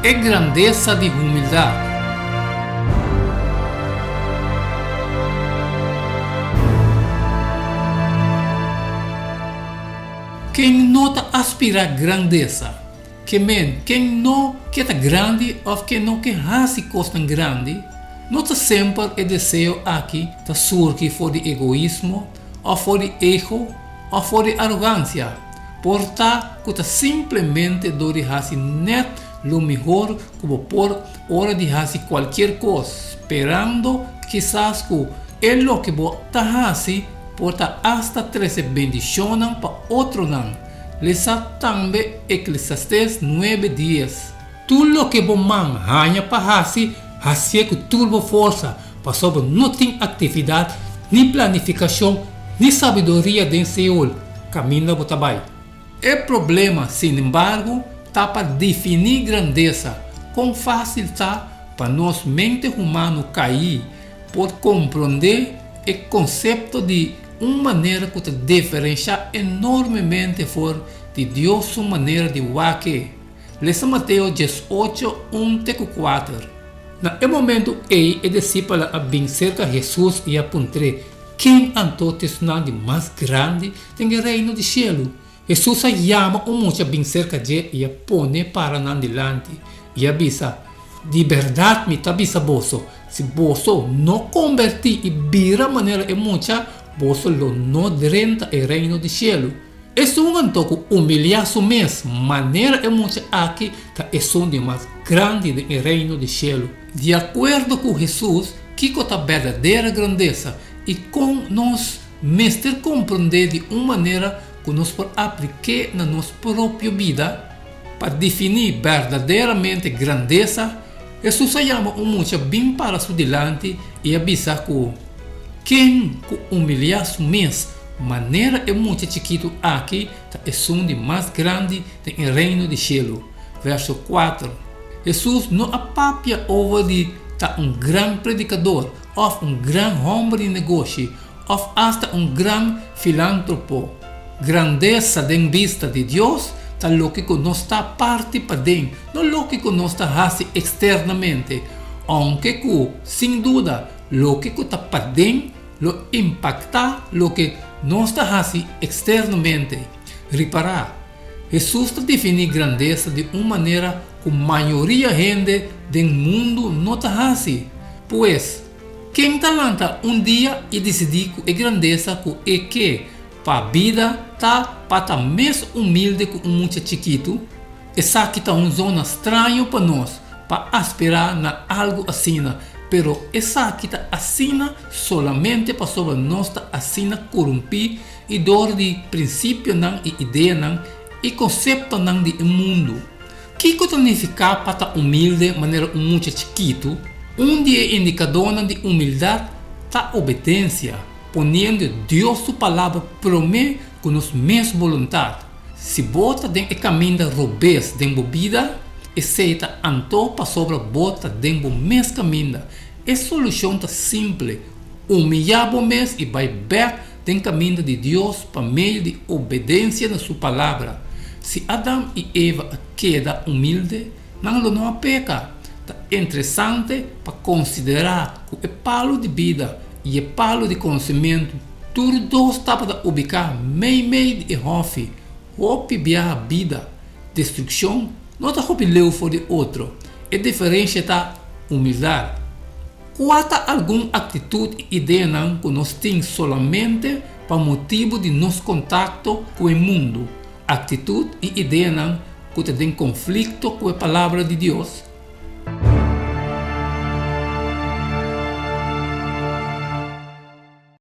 é grandeza de humildade. Quem não aspira a grandeza, quem não quer grande ou quem não quer fazer coisas grandes, não sempre é desejo aqui de surgir for de egoísmo, ou for de ego, ou for de arrogância. Portanto, que simplesmente do de fazer net lo melhor como por hora de fazer qualquer coisa, esperando quizás que é lo que você fazer porta hasta trazer bendição para outro não. Lesa também Eclesiastes 9:10. Tudo o que você ganha para fazer com toda força, para sobre não tem atividade, nem planificação, nem sabedoria de Senhor, caminha para bem. O problema, sin embargo, está para definir grandeza, com fácil está para nossa mente humana cair, por compreender o conceito de uma maneira que diferencia enormemente for de Deus sua maneira de waque. Lesa Mateus 18, 1-4. No momento ele discípulo a bem cerca de Jesus e apontou quem antou de mais grande tem o reino de cielo. Jesus chama mucho bem cerca de e põe para adelante e avisa, de verdade me avisa bolso, se bolso não convertir e vira maneira e mucha bolso lo não renta o reino de cielo. Isso um antoco humilhar su mesmo maneira e mucha aqui tá é som de mais grande do reino de cielo. De acordo com Jesus, que a verdadeira grandeza e com nós mestre compreender de uma maneira que nós podemos aplicar na nossa própria vida para definir verdadeiramente grandeza. Jesus chama muito bem para su delante e avisa que quem humilhar su mesmo maneira é muito chiquito aqui é som de mais grande do reino de cielo. Verso 4. Jesus não apapia over de grande predicador ou grande homem de negócio ou hasta grande filántropo. Grandeza de vista de Deus está lo que nós está parte para dentro, não lo que nós está fazendo externamente, aunque que, sem dúvida, lo que está para dentro, lo impacta lo que nós está fazendo externamente. Reparar, Jesus está definindo grandeza de uma maneira que a maioria da gente do mundo não está fazendo, pois quem talanta dia e decidir que é grandeza que é que para a vida tá para estar mais humilde que muito chiquito, essa aqui está uma zona estranha para nós, para aspirar na algo assim, pero essa aqui está assim solamente para sobre nós está assim corromper e dor de princípio não e ideia não e conceito não de mundo. Que significa para estar humilde de maneira muito chiquito? Dia indicador de humildade está obediência, ponendo Deus sua palavra promete com nossa mesma vontade. Se bota dentro do caminho da robês dentro da vida, aceita anto para sobre bota dentro do mesmo caminho. A solução está simples. Humilhar o mesmo e vai back dentro do caminho de Deus para meio de obediência na sua palavra. Se Adão e Eva queda humilde, não peca. É interessante para considerar que o palo de vida e o palo de conhecimento, tudo dois está para ubicar meio de hofe, hope via vida, destruição, não está hope leu for de outro. A diferença está humildade. Qual alguma atitude e ideia não que nós temos solamente para motivo de nosso contato com o mundo? Atitude e ideia não que tem conflito com a palavra de Deus.